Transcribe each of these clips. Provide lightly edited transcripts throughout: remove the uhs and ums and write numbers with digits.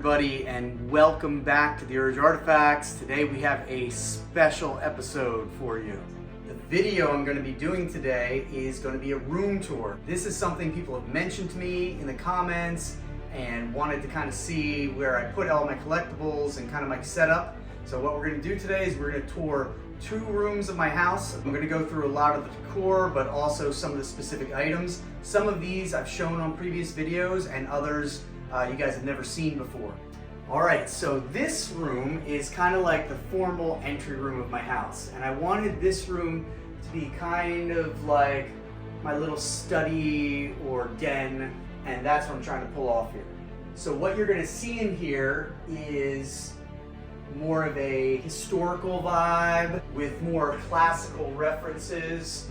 everybody, and welcome back to the Urge Artifacts. Today we have a special episode for you. The video I'm going to be doing today is going to be a room tour. This is something people have mentioned to me in the comments and wanted to kind of see where I put all my collectibles and kind of my setup. So what we're going to do today is we're going to tour 2 rooms of my house. I'm going to go through a lot of the decor, but also some of the specific items. Some of these I've shown on previous videos, and others you guys have never seen before. All right, so this room is kind of like the formal entry room of my house, and I wanted this room to be kind of like my little study or den, and that's what I'm trying to pull off here. So what you're going to see in here is more of a historical vibe with more classical references,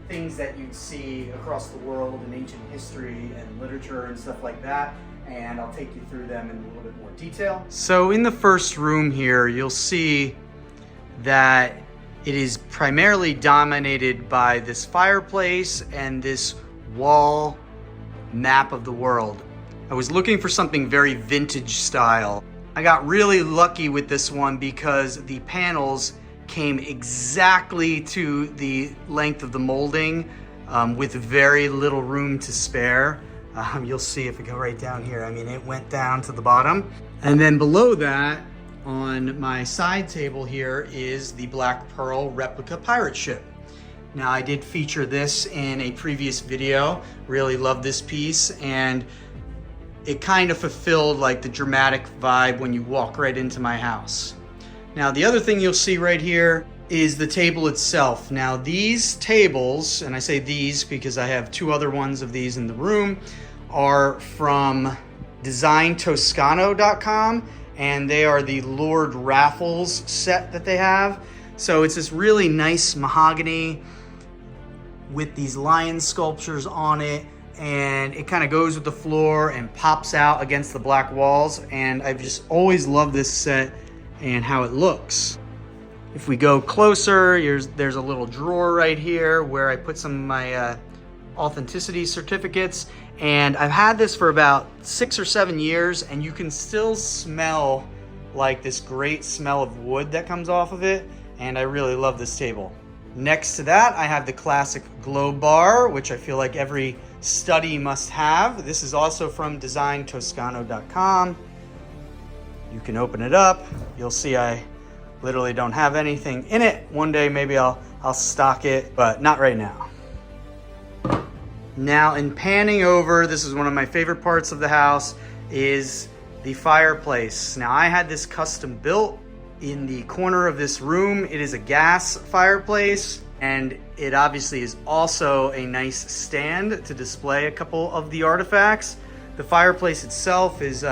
things that you'd see across the world in ancient history and literature and stuff like that, and I'll take you through them in a little bit more detail. So in the first room here, you'll see that it is primarily dominated by this fireplace and this wall map of the world. I was looking for something very vintage style. I got really lucky with this one because the panels came exactly to the length of the molding with very little room to spare. You'll see if we go right down here. I mean, it went down to the bottom. And then below that, on my side table here, is the Black Pearl replica pirate ship. Now, I did feature this in a previous video. Really love this piece, and it kind of fulfilled like the dramatic vibe when you walk right into my house. Now, the other thing you'll see right here is the table itself. Now, these tables, and I say these because I have 2 other ones of these in the room, are from designtoscano.com, and they are the Lord Raffles set that they have. So it's this really nice mahogany with these lion sculptures on it, and it kind of goes with the floor and pops out against the black walls, and I've just always loved this set and how it looks. If we go closer, there's a little drawer right here where I put some of my authenticity certificates, and I've had this for about 6 or 7 years, and you can still smell like this great smell of wood that comes off of it, and I really love this table. Next to that, I have the classic globe bar, which I feel like every study must have. This is also from designtoscano.com. You can open it up. You'll see I literally don't have anything in it. One day maybe I'll stock it, but not right now. Now, in panning over, this is one of my favorite parts of the house, is the fireplace. Now, I had this custom built in the corner of this room. It is a gas fireplace, and it obviously is also a nice stand to display a couple of the artifacts. The fireplace itself is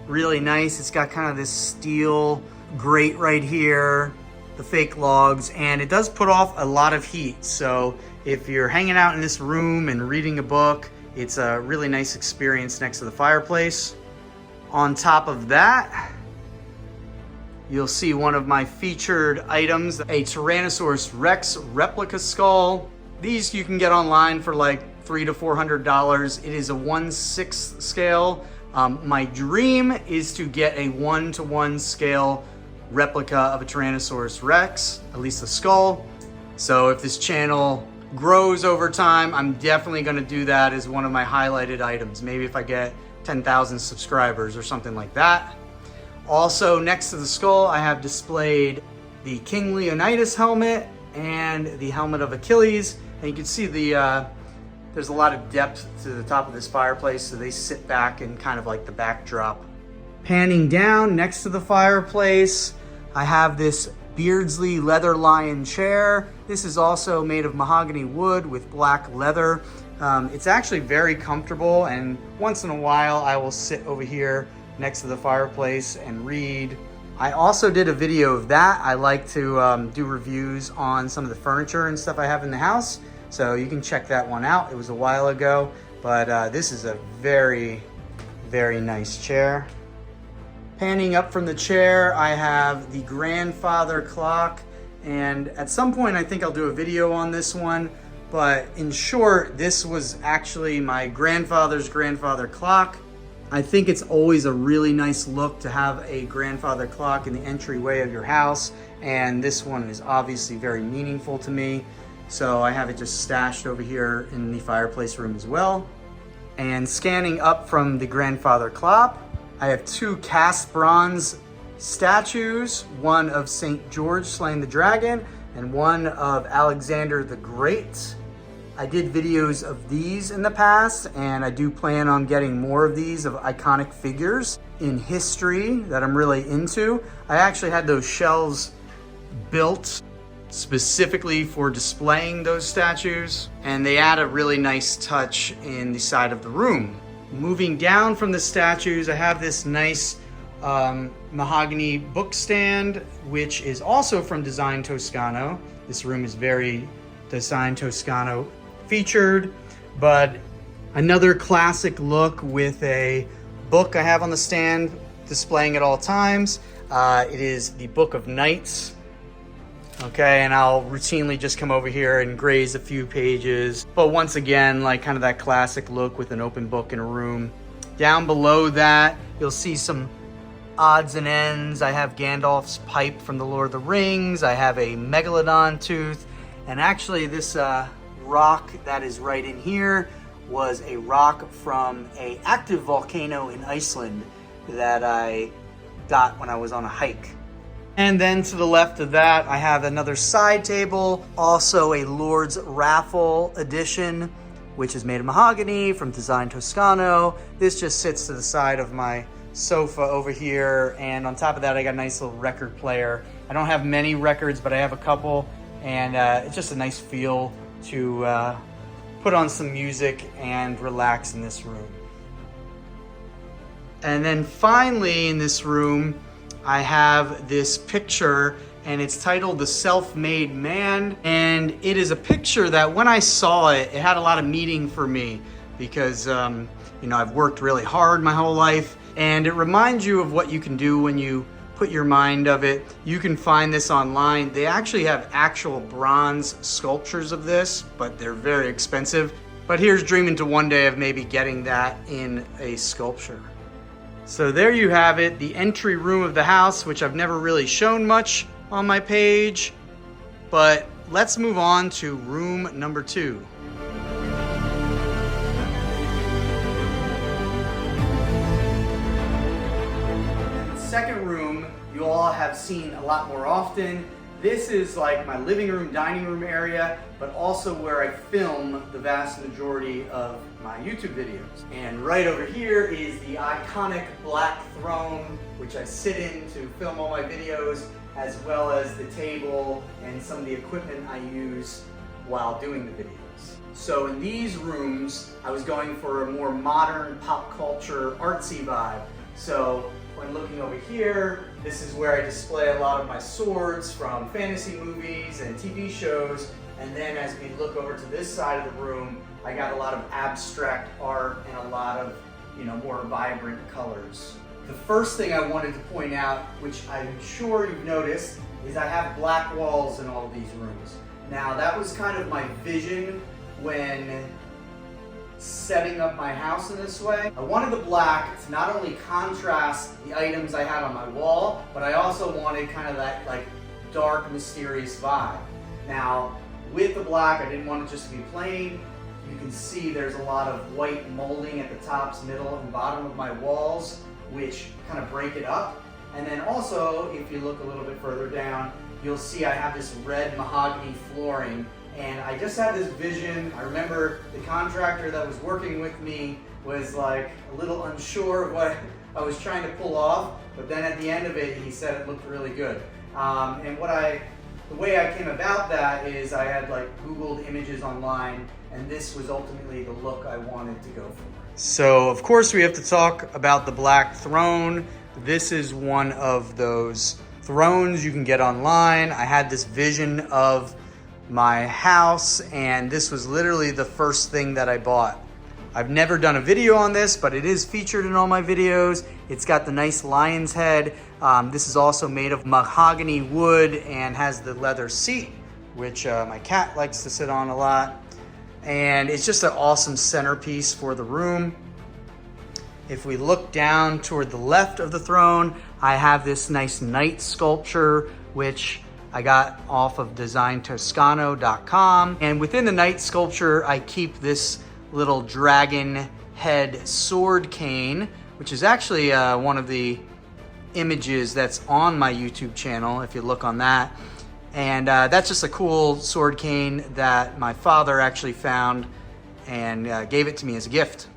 really nice. It's got kind of this steel grate right here, the fake logs, and it does put off a lot of heat. So if you're hanging out in this room and reading a book, it's a really nice experience next to the fireplace. On top of that, you'll see one of my featured items, a Tyrannosaurus Rex replica skull. These you can get online for like $300 to $400. It is a 1/6 scale. My dream is to get a 1:1 scale replica of a Tyrannosaurus Rex, at least the skull. So if this channel grows over time, I'm definitely gonna do that as one of my highlighted items. Maybe if I get 10,000 subscribers or something like that. Also, next to the skull, I have displayed the King Leonidas helmet and the helmet of Achilles. And you can see there's a lot of depth to the top of this fireplace, so they sit back in kind of like the backdrop. Panning down next to the fireplace, I have this Beardsley leather lion chair. This is also made of mahogany wood with black leather. It's actually very comfortable, and once in a while I will sit over here next to the fireplace and read. I also did a video of that. I like to do reviews on some of the furniture and stuff I have in the house, so you can check that one out. It was a while ago, but this is a very, very nice chair. Panning up from the chair, I have the grandfather clock, and at some point I think I'll do a video on this one, but in short, this was actually my grandfather's grandfather clock. I think it's always a really nice look to have a grandfather clock in the entryway of your house, and this one is obviously very meaningful to me. So I have it just stashed over here in the fireplace room as well. And scanning up from the grandfather clock, I have 2 cast bronze statues, one of St. George slaying the dragon and one of Alexander the Great. I did videos of these in the past, and I do plan on getting more of these of iconic figures in history that I'm really into. I actually had those shelves built specifically for displaying those statues, and they add a really nice touch in the side of the room. Moving down from the statues, I have this nice mahogany book stand, which is also from Design Toscano. This room is very Design Toscano featured, but another classic look with a book I have on the stand displaying at all times. It is the Book of Nights. Okay, and I'll routinely just come over here and graze a few pages. But once again, like kind of that classic look with an open book in a room. Down below that, you'll see some odds and ends. I have Gandalf's pipe from the Lord of the Rings. I have a megalodon tooth. And actually this rock that is right in here was a rock from an active volcano in Iceland that I got when I was on a hike. And then to the left of that, I have another side table, also a Lord's Raffle edition, which is made of mahogany from Design Toscano. This just sits to the side of my sofa over here, and on top of that, I got a nice little record player. I don't have many records, but I have a couple, and it's just a nice feel to put on some music and relax in this room. And then finally in this room, I have this picture, and it's titled The Self-Made Man. And it is a picture that when I saw it, it had a lot of meaning for me because, you know, I've worked really hard my whole life, and it reminds you of what you can do when you put your mind of it. You can find this online. They actually have actual bronze sculptures of this, but they're very expensive. But here's dreaming to one day of maybe getting that in a sculpture. So there you have it, the entry room of the house, which I've never really shown much on my page. But let's move on to room number 2. Second room you all have seen a lot more often. This is like my living room, dining room area, but also where I film the vast majority of my YouTube videos. And right over here is the iconic black throne, which I sit in to film all my videos, as well as the table and some of the equipment I use while doing the videos. So in these rooms, I was going for a more modern pop culture artsy vibe. So when looking over here, this is where I display a lot of my swords from fantasy movies and TV shows. And then as we look over to this side of the room, I got a lot of abstract art and a lot of, you know, more vibrant colors. The first thing I wanted to point out, which I'm sure you've noticed, is I have black walls in all of these rooms. Now that was kind of my vision when setting up my house in this way. I wanted the black to not only contrast the items I had on my wall, but I also wanted kind of that like dark, mysterious vibe. Now, with the black, I didn't want it just to be plain. You can see there's a lot of white molding at the tops, middle, and bottom of my walls, which kind of break it up. And then also, if you look a little bit further down, you'll see I have this red mahogany flooring. And I just had this vision. I remember the contractor that was working with me was like a little unsure of what I was trying to pull off, but then at the end of it, he said it looked really good. And the way I came about that is I had like Googled images online, and this was ultimately the look I wanted to go for. So of course we have to talk about the black throne. This is one of those thrones you can get online. I had this vision of my house, and this was literally the first thing that I bought. I've never done a video on this, but it is featured in all my videos. It's got the nice lion's head. This is also made of mahogany wood and has the leather seat, which my cat likes to sit on a lot. And it's just an awesome centerpiece for the room. If we look down toward the left of the throne, I have this nice knight sculpture, which I got off of designtoscano.com. And within the knight sculpture, I keep this little dragon head sword cane, which is actually one of the images that's on my YouTube channel, if you look on that. And that's just a cool sword cane that my father actually found and gave it to me as a gift.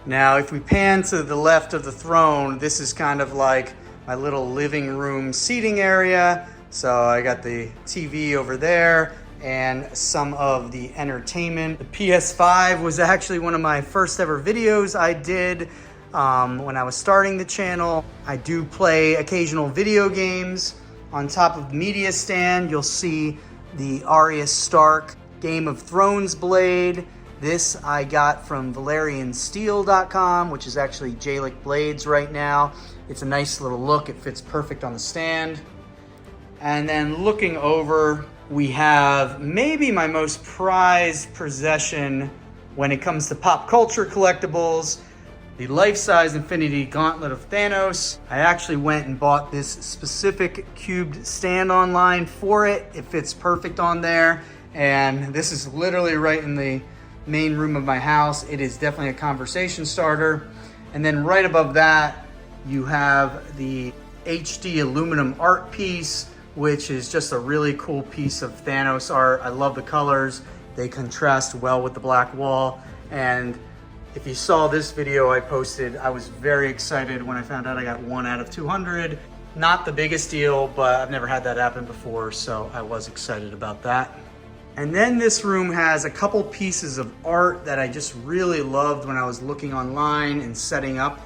Now, if we pan to the left of the throne, this is kind of like my little living room seating area. So I got the TV over there and some of the entertainment. The PS5 was actually one of my first ever videos I did when I was starting the channel. I do play occasional video games. On top of the media stand, you'll see the Arya Stark Game of Thrones blade. This I got from ValerianSteel.com, which is actually Jalic blades right now. It's a nice little look. It fits perfect on the stand. And then looking over, we have maybe my most prized possession when it comes to pop culture collectibles, the life-size Infinity Gauntlet of Thanos. I actually went and bought this specific cubed stand online for it. It fits perfect on there. And this is literally right in the main room of my house. It is definitely a conversation starter. And then right above that, you have the HD aluminum art piece, which is just a really cool piece of Thanos art. I love the colors. They contrast well with the black wall. And if you saw this video I posted, I was very excited when I found out I got 1 out of 200. Not the biggest deal, but I've never had that happen before, so I was excited about that. And then this room has a couple pieces of art that I just really loved when I was looking online and setting up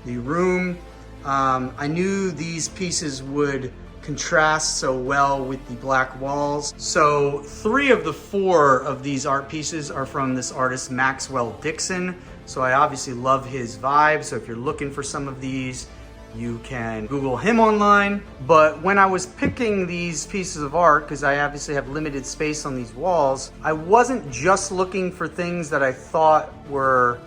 the room. I knew these pieces would contrast so well with the black walls. So 3 of the 4 of these art pieces are from this artist Maxwell Dixon. So I obviously love his vibe. So if you're looking for some of these, you can Google him online. But when I was picking these pieces of art, because I obviously have limited space on these walls, I wasn't just looking for things that I thought were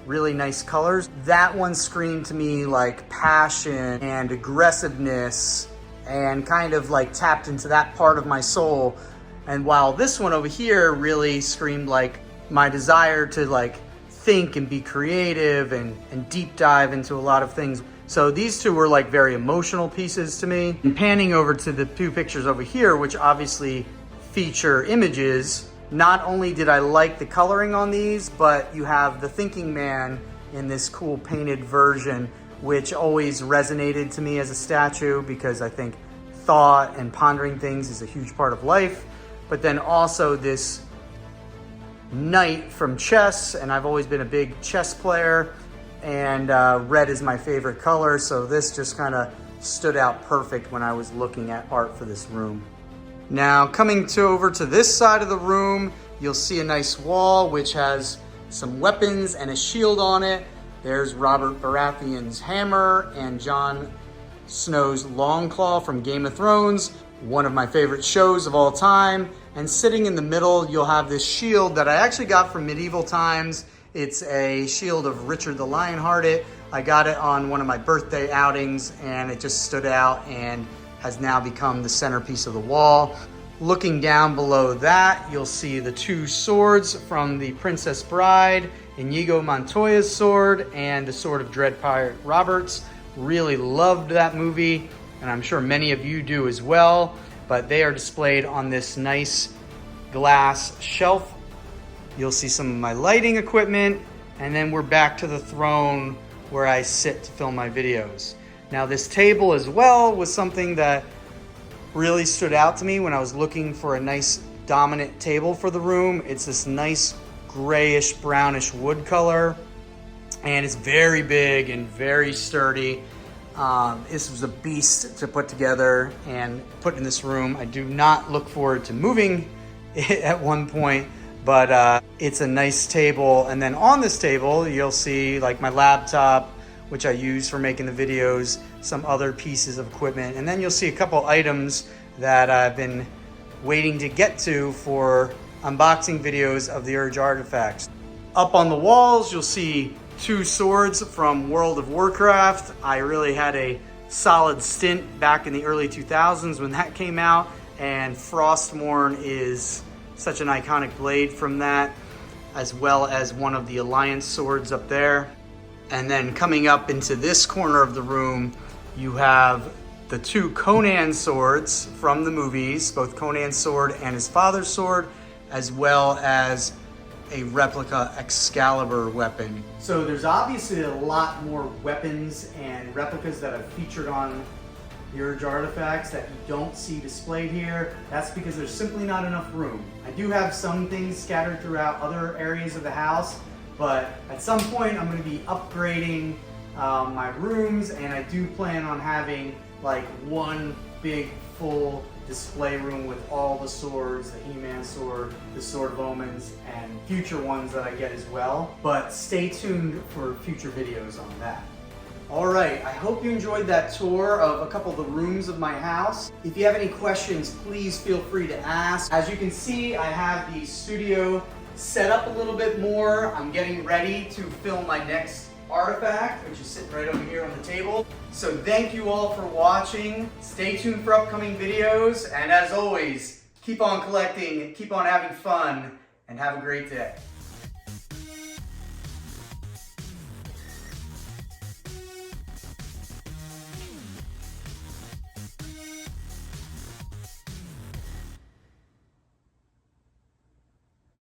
really nice colors. That one screamed to me like passion and aggressiveness and kind of like tapped into that part of my soul. And while this one over here really screamed like my desire to like think and be creative and deep dive into a lot of things. So these 2 were like very emotional pieces to me. And panning over to the 2 pictures over here, which obviously feature images, not only did I like the coloring on these, but you have the thinking man in this cool painted version, which always resonated to me as a statue because I think thought and pondering things is a huge part of life. But then also this knight from chess, and I've always been a big chess player, and red is my favorite color, so this just kind of stood out perfect when I was looking at art for this room. Now coming over to this side of the room, you'll see a nice wall which has some weapons and a shield on it. There's Robert Baratheon's hammer and Jon Snow's Longclaw from Game of Thrones, one of my favorite shows of all time. And sitting in the middle, you'll have this shield that I actually got from medieval times. It's a shield of Richard the Lionhearted. I got it on one of my birthday outings and it just stood out and has now become the centerpiece of the wall. Looking down below that, you'll see the 2 swords from The Princess Bride, Inigo Montoya's sword and the Sword of Dread Pirate Roberts. Really loved that movie, and I'm sure many of you do as well, but they are displayed on this nice glass shelf. You'll see some of my lighting equipment, and then we're back to the throne where I sit to film my videos. Now this table as well was something that really stood out to me when I was looking for a nice dominant table for the room. It's this nice grayish brownish wood color, and it's very big and very sturdy. This was a beast to put together and put in this room. I do not look forward to moving it at one point, but it's a nice table. And then on this table, you'll see like my laptop, which I use for making the videos, some other pieces of equipment. And then you'll see a couple items that I've been waiting to get to for unboxing videos of the Urge artifacts. Up on the walls, you'll see 2 swords from World of Warcraft. I really had a solid stint back in the early 2000s when that came out, and Frostmourne is such an iconic blade from that, as well as one of the Alliance swords up there. And then coming up into this corner of the room, you have the 2 Conan swords from the movies, both Conan's sword and his father's sword, as well as a replica Excalibur weapon. So there's obviously a lot more weapons and replicas that I've featured on the Urge Artifacts that you don't see displayed here. That's because there's simply not enough room. I do have some things scattered throughout other areas of the house, but at some point I'm going to be upgrading my rooms, and I do plan on having like one big full display room with all the swords, the He-Man sword, the Sword of Omens, and future ones that I get as well. But stay tuned for future videos on that. Alright, I hope you enjoyed that tour of a couple of the rooms of my house. If you have any questions, please feel free to ask. As you can see, I have the studio set up a little bit more. I'm getting ready to film my next artifact, which is sitting right over here on the table. So thank you all for watching. Stay tuned for upcoming videos, and as always, keep on collecting, keep on having fun, and have a great day.